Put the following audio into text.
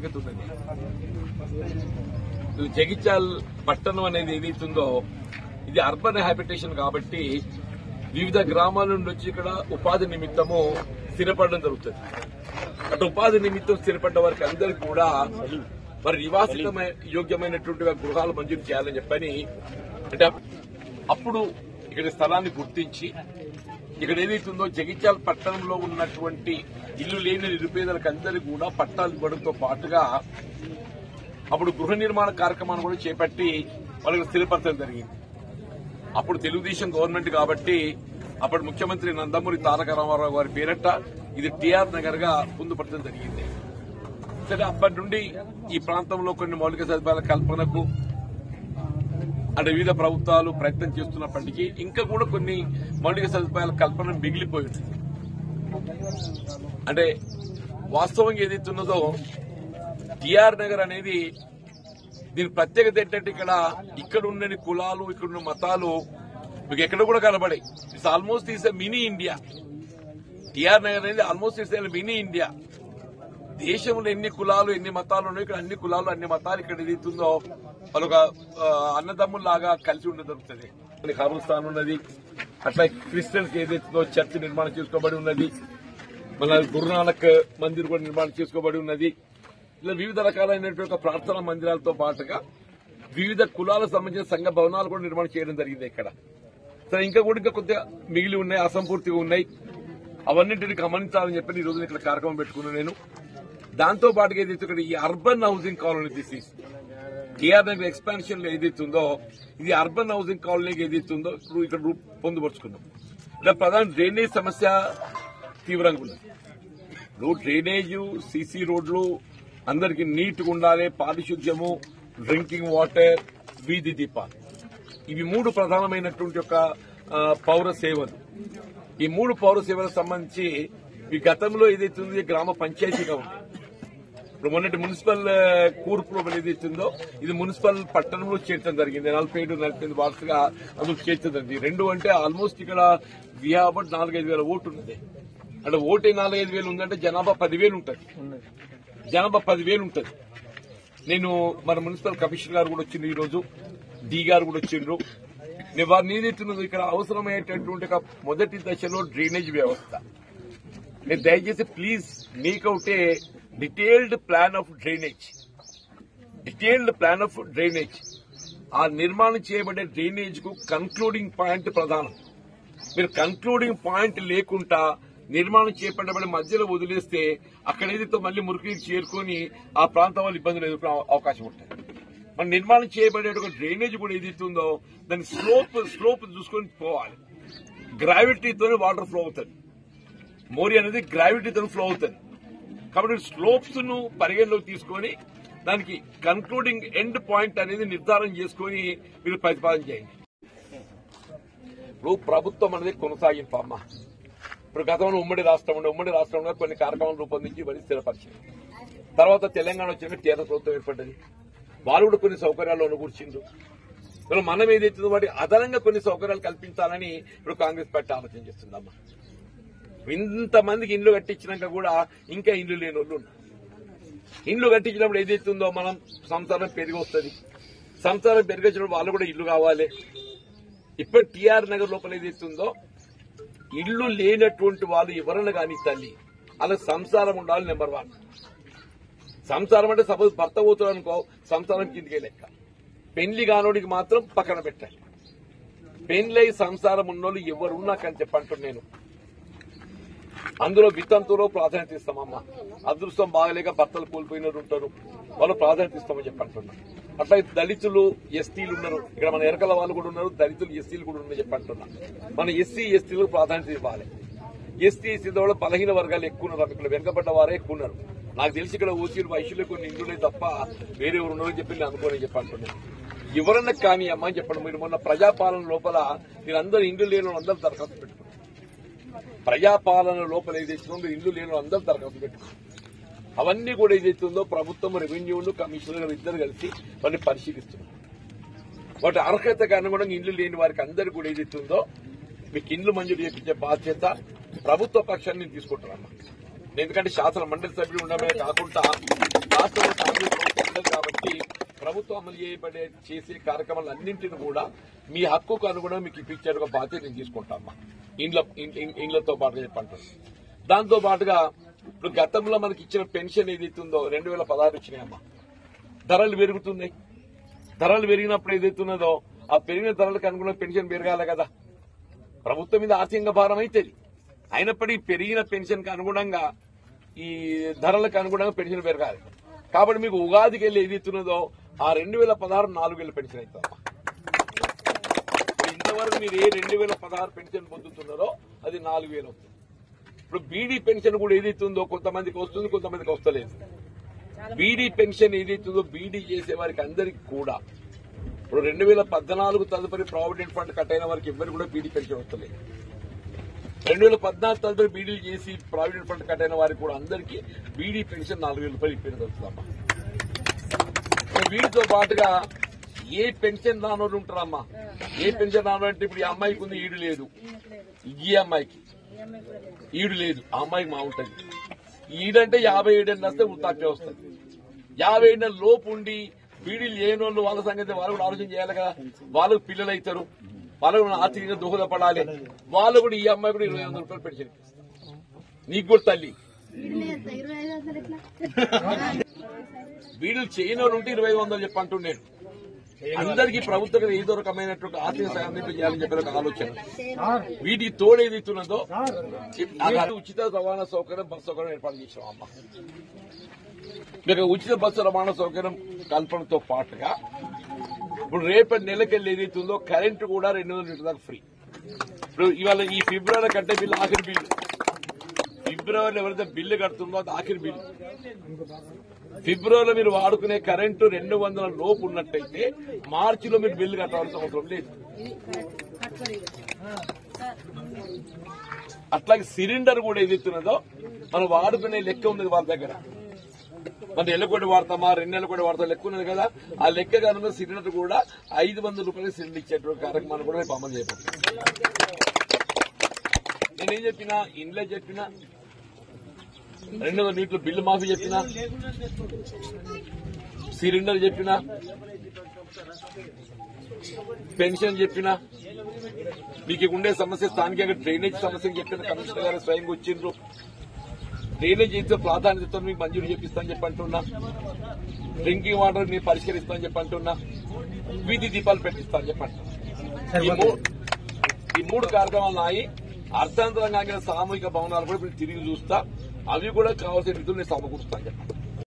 ఆవశ్యకత ఉన్నది. జగిత్యాల పట్టణం అనేది ఏదైతుందో ఇది అర్బన్ హ్యాబిటేషన్ కాబట్టి వివిధ గ్రామాల నుండి వచ్చి ఇక్కడ ఉపాధి నిమిత్తము స్థిరపడడం జరుగుతుంది. అటు ఉపాధి నిమిత్తం స్థిరపడ్డ వారికి అందరికీ కూడా మరి నివాస యోగ్యమైనటువంటి గృహాలు మంజూరు చేయాలని చెప్పని అంటే అప్పుడు ఇక్కడ స్థలాన్ని గుర్తించి ఇక్కడ ఏదైతుందో జగిత్యాల పట్టణంలో ఉన్నటువంటి ఇల్లు లేని నిరుపేదలకు అందరికీ కూడా పట్టాలు ఇవ్వడంతో పాటుగా అప్పుడు గృహ నిర్మాణ కార్యక్రమాన్ని కూడా చేపట్టి వాళ్ళకి స్థిరపరచడం జరిగింది. అప్పుడు తెలుగుదేశం గవర్నమెంట్ కాబట్టి అప్పుడు ముఖ్యమంత్రి నందమూరి తారక రామారావు గారి పేరట ఇది టీఆర్ నగర్ గా పొందుపరచడం జరిగింది. సరే అప్పటి నుండి ఈ ప్రాంతంలో కొన్ని మౌలిక సదుపాయాల కల్పనకు అంటే వివిధ ప్రభుత్వాలు ప్రయత్నం చేస్తున్నప్పటికీ ఇంకా కూడా కొన్ని మౌలిక సదుపాయాల కల్పన మిగిలిపోయింది. అంటే వాస్తవంగా ఏదైతే ఉన్నదో టీఆర్ నగర్ అనేది దీని ప్రత్యేకత ఏంటంటే ఇక్కడ ఉన్న కులాలు ఇక్కడున్న మతాలు మీకు ఎక్కడ కూడా కనబడాయి. It's almost is a mini India. TR Nagar అనేది almost it's a mini India. దేశంలో ఎన్ని కులాలు ఎన్ని మతాలు ఉన్నాయో ఇక్కడ అన్ని కులాలు అన్ని మతాలు ఇక్కడ ఏదైతుందో వాళ్ళు ఒక అన్నదమ్ముల్లాగా కలిసి ఉండే దొరుకుతుంది. ఖబర్స్థాన్ ఉన్నది, అట్లా క్రిస్టియన్స్ ఏదైతుందో చర్చ్ నిర్మాణం చేసుకోబడి ఉన్నది, మన గురునానక్ మందిర్ కూడా నిర్మాణం చేసుకోబడి ఉన్నది. ఇలా వివిధ రకాలైనటువంటి ప్రార్థనా మందిరాలతో పాటుగా వివిధ కులాలకు సంబంధించిన సంఘ భవనాలు కూడా నిర్మాణం చేయడం జరిగింది ఇక్కడ. సరే ఇంకా కొద్దిగా మిగిలి ఉన్నాయి, అసంపూర్తిగా ఉన్నాయి. అవన్నింటినీ గమనించాలని చెప్పి ఈ రోజు ఇక్కడ కార్యక్రమం పెట్టుకున్నాను నేను. దాంతో పాటుగా ఏదైతే ఇక్కడ ఈ urban housing colony this TR Nagar expansion లో ఏదైతుందో ఇది అర్బన్ హౌసింగ్ కాలనీకి ఏదైతుందో ఇక్కడ పొందుపరుచుకున్నాం. ఇలా ప్రధాన డ్రైనేజ్ సమస్య తీవ్రంగా ఉన్నది. డ్రైనేజ్ సీసీ రోడ్లు అందరికీ నీట్గా ఉండాలి, పారిశుద్ధ్యము, డ్రింకింగ్ వాటర్, వీధి దీపాలు, ఇవి మూడు ప్రధానమైనటువంటి ఒక పౌర సేవలు. ఈ మూడు పౌర సేవలకు సంబంధించి ఈ గతంలో ఏదైతుందో గ్రామ పంచాయతీగా ఉంది. ఇప్పుడు మొన్నటి మున్సిపల్ కూర్పులో ఏదైతుందో ఇది మున్సిపల్ పట్టణంలో చేర్చడం జరిగింది. 47-48 వార్డ్స్ గా అందుకు చేర్చడం జరిగింది. రెండు అంటే ఆల్మోస్ట్ ఇక్కడ విహాబట్ 4-5 ఓటు ఉన్నది. అంటే ఓటే 4-5 ఉందంటే జనాభా 10,000 ఉంటుంది. జనాభా 10,000 ఉంటుంది. నేను మన మున్సిపల్ కమిషనర్ గారు కూడా వచ్చిండ్రు, ఈ రోజు డి గారు కూడా వచ్చిండ్రు. నేను వారిని ఏదైతున్నదో ఇక్కడ అవసరమయ్యేటటువంటి మొదటి దశలో డ్రైనేజ్ వ్యవస్థ నేను దయచేసి please make out A detailed plan of drainage. ఆ నిర్మాణం చేయబడే డ్రైనేజ్ కు కన్క్లూడింగ్ పాయింట్ ప్రధానం. మీరు కన్క్లూడింగ్ పాయింట్ లేకుండా నిర్మాణం చేపట్టబడి మధ్యలో వదిలేస్తే అక్కడ ఏదైతే మళ్లీ మురికి చేరుకుని ఆ ప్రాంతం వల్ల ఇబ్బందులు ఎదుర్కొనే అవకాశం ఉంటుంది. మన నిర్మాణం చేయబడే ఒక డ్రైనేజ్ కూడా ఏదైతుందో దాని స్లోప్ చూసుకొని పోవాలి. గ్రావిటీతోనే వాటర్ ఫ్లో అవుతుంది. మోరి అనేది గ్రావిటీతో ఫ్లో అవుతుంది. కాబట్టి స్లోప్స్ ను పరిగణలోకి తీసుకొని దానికి కన్క్లూడింగ్ ఎండ్ పాయింట్ అనేది నిర్ధారణ చేసుకుని మీరు ప్రతిపాదన చేయండి. ఇప్పుడు ప్రభుత్వం అనేది కొనసాగింపు అమ్మ. ఇప్పుడు గతంలో ఉమ్మడి రాష్ట్రంలో కొన్ని కార్యక్రమాలు రూపొందించి ఇవన్నీ స్థిరపరిచింది. తర్వాత తెలంగాణ వచ్చిన టీఆర్ఎస్ ప్రభుత్వం ఏర్పడ్డది. వాళ్ళు కూడా కొన్ని సౌకర్యాలు అనుకూర్చిండ్రు. మనం ఏదైతుందో వాటి అదనంగా కొన్ని సౌకర్యాలు కల్పించాలని ఇప్పుడు కాంగ్రెస్ పార్టీ ఆలోచన చేస్తుందమ్మా. ఇంతమందికి ఇండ్లు కట్టించినాక కూడా ఇంకా ఇండ్లు లేని వాళ్ళు ఉన్నారు. ఇండ్లు కట్టించినప్పుడు ఏదైతుందో మనం సంసారం పెరిగి వస్తుంది. సంసారం పెరిగొచ్చినప్పుడు వాళ్ళు కూడా ఇల్లు కావాలి. ఇప్పుడు టీఆర్ నగర్ లోపల ఏదైతుందో ఇల్లు లేనటువంటి వాళ్ళు ఎవరన్నా కానీ తల్లి అలా సంసారం ఉండాలి. నెంబర్ 1 సంసారం అంటే సపోజ్ భర్త పోతాడు అనుకో, సంసారం కిందికే లెక్క. పెళ్లి కానోడికి మాత్రం పక్కన పెట్టాలి. పెళ్లై సంసారం ఉన్నోళ్ళు ఎవరున్నా కానీ చెప్పంటున్నాను నేను. అందులో వితంతులో ప్రాధాన్యత ఇస్తామమ్మా. అదృష్టం బాగలేక భర్తలు కోల్పోయినట్టు ఉంటారు, వాళ్ళు ప్రాధాన్యత ఇస్తామని చెప్పంటున్నారు. అట్లా దళితులు ఎస్టీలు ఉన్నారు, ఇక్కడ మన ఎరకల వాళ్ళు కూడా ఉన్నారు, దళితులు ఎస్సీలు కూడా ఉన్నారు చెప్పంటున్నా. మన ఎస్సీ ఎస్టీలకు ప్రాధాన్యత ఇవ్వాలి. ఎస్టీ ఎస్సీ వాళ్ళు బలహీన వర్గాలు ఎక్కువ ఉన్నారు, ఇక్కడ వెనుకబడ్డ వారే ఎక్కువ ఉన్నారు. నాకు తెలిసి ఇక్కడ ఓసీలు వైశ్యులు కొన్ని ఇండ్లులే తప్ప వేరే ఎవరు ఉన్నారని చెప్పి నేను అనుకోని చెప్పంటున్నాను. ఎవరన్నా కానీ అమ్మ అని చెప్పండి. మీరు మొన్న ప్రజాపాలన లోపల మీరందరూ ఇండ్లు లేని అందరూ దరఖాస్తు పెట్టుకున్నారు. ప్రజాపాలన లోపల ఏదైతుందో ఇండ్లు లేని అందరూ దరఖాస్తు పెట్టుకున్నారు. అవన్నీ కూడా ఏదైతుందో ప్రభుత్వం రెవెన్యూలు కమిషనర్ ఇద్దరు కలిసి వాటిని పరిశీలిస్తున్నారు. వాటి అర్హతకు అనుగుణంగా ఇండ్లు లేని వారికి అందరికీ కూడా ఏదైతుందో మీకు ఇండ్లు మంజూరు చేయించే బాధ్యత ప్రభుత్వ పక్షాన్ని తీసుకుంటున్నామా. ఎందుకంటే శాసన మండలి సభ్యులు ఉండడమే కాకుండా రాష్ట్రంలో ప్రభుత్వం అమలు చేసే కార్యక్రమాలన్నింటినీ కూడా మీ హక్కుకు అనుగుణంగా మీకు ఇప్పించే ఒక బాధ్యత నేను తీసుకుంటామా ఇండ్లతో పాటుగా చెప్పంటారు. దాంతో పాటుగా ఇప్పుడు గతంలో మనకి ఇచ్చిన పెన్షన్ ఏదైతుందో 2016 వచ్చినాయమ్మా. ధరలు పెరుగుతున్నాయి. ధరలు పెరిగినప్పుడు ఏదైతున్నదో ఆ పెరిగిన ధరలకు అనుగుణంగా పెన్షన్ పెరగాలి కదా. ప్రభుత్వం మీద ఆర్థికంగా భారం అవుతుంది. అయినప్పటికీ పెరిగిన పెన్షన్ కి అనుగుణంగా ఈ ధరలకు అనుగుణంగా పెన్షన్ పెరగాలి. కాబట్టి మీకు ఉగాదికి వెళ్ళి ఏదైతున్నదో ఆ 2016 4000 పెన్షన్ అవుతుందమ్మా. ఇంతవరకు మీరు ఏ 2016 పెన్షన్ పొందుతున్నారో అది 4000 అవుతుంది. ఇప్పుడు బీడీ పెన్షన్ కూడా ఏదైతుందో కొంతమందికి వస్తుంది, కొంతమందికి వస్తలేదు. బీడీ పెన్షన్ ఏదైతుందో బీడీ చేసే వారికి అందరికి కూడా ఇప్పుడు 2014 తదుపరి ప్రావిడెంట్ ఫండ్ కట్ అయిన వారికి ఎవరికి కూడా బీడీ పెన్షన్ వస్తలేదు. 2014 తదుపరి బీడీలు చేసి ప్రావిడెంట్ ఫండ్ కట్ అయిన వారికి కూడా అందరికీ బీడీ పెన్షన్ 4000 రూపాయలు ఇప్పేది వస్తుందమ్మా. వీటితో పాటుగా ఏ పెన్షన్ రానోళ్ళు ఉంటారమ్మా. ఏ పెన్షన్ రానో అంటే ఇప్పుడు ఈ అమ్మాయికి ఉంది, ఈడు లేదు. ఈ అమ్మాయికి ఈడు లేదు, ఆ అమ్మాయికి మా ఉంటుంది. ఈడంటే 57 ఏళ్ళు వస్తే వృత్తాప్యం వస్తుంది. 57 ఏళ్ళ లోపు ఉండి బీడీలు చేయనోళ్ళు వాళ్ళ సంగతి వాళ్ళు కూడా ఆలోచన చేయాలి కదా. వాళ్ళకు పిల్లలు అవుతారు, వాళ్ళకు ఆర్థికంగా దోహదపడాలి. వాళ్ళు కూడా ఈ అమ్మాయి కూడా 2500 రూపాయలు పెన్షన్ నీకు కూడా తల్లి. బీడీలు చేయనోళ్ళు ఉంటే 2500 చెప్పంటున్నాడు. అందరికీ ప్రభుత్వం ఏదో రకమైనటువంటి ఆర్థిక సాయం చేయాలని చెప్పిన ఒక ఆలోచన. వీటి తోడు ఏదైతున్నదో ఉచిత రవాణా సౌకర్యం, బస్సు సౌకర్యం ఏర్పాటు చేసాం అమ్మ. మీకు ఉచిత బస్సు రవాణా సౌకర్యం కల్పనతో పాటుగా ఇప్పుడు రేపటి నెలకెళ్ళి ఏదైతుందో కరెంటు కూడా 200 యూనిట్ల దాకా ఫ్రీ. ఇప్పుడు ఇవాళ ఈ ఫిబ్రవరి కంటే బిల్లు ఆఖరి బిల్లు. ఫిబ్రవరిలో ఎవరైతే బిల్లు కడుతుందో అది ఆఖరి బిల్లు. ఫిబ్రవరిలో మీరు వాడుకునే కరెంటు 200 లోపు ఉన్నట్టయితే మార్చిలో మీరు బిల్లు కట్టాల్సిన అవసరం లేదు. అట్లాగే సిలిండర్ కూడా ఏదైతున్నదో మనం వాడుకునే లెక్క ఉంది వాళ్ళ దగ్గర. మన నెల కూడా వాడతామా, 2 నెలలు కూడా వాడతాం లెక్క ఉన్నది కదా. ఆ లెక్క కనుక సిలిండర్ కూడా 500 రూపాయలు సిలిండర్ ఇచ్చేటువంటి కార్యక్రమాన్ని కూడా రేపు అమలు చేయబోతుంది. నేనేం చెప్పినా, ఇంట్లో చెప్పినా, 200 యూనిట్ల బిల్లు మాఫీ చెప్పినా, సిలిండర్ చెప్పినా, పెన్షన్ చెప్పినా, మీకు ఉండే సమస్య స్థానికంగా డ్రైనేజ్ సమస్య చెప్పిన కమిషనర్ గారు స్వయంగా వచ్చిండ్రు. డ్రైనేజ్ చేస్తే ప్రాధాన్యతతో మీకు మంజూరు చేపిస్తానని చెప్పంటున్నా. డ్రింకింగ్ వాటర్ నేను పరిష్కరిస్తానని చెప్పంటున్నా. వీధి దీపాలు పెట్టిస్తానని చెప్పంటున్నా. ఈ 3 కార్యక్రమాలు నాయి. అర్థాంతరంగా సామూహిక భవనాలు కూడా తిరిగి చూస్తా. అవి కూడా కావాల్సిన నిధులు నేను సమకూరుస్తాను చెప్పండి.